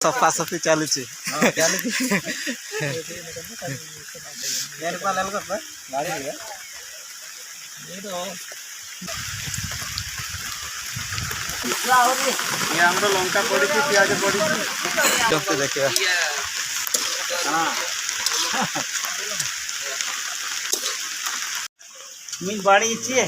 सफा सफी चलुची लंका पड़ी प्याज पड़ी देखिए मीन बाड़ी छे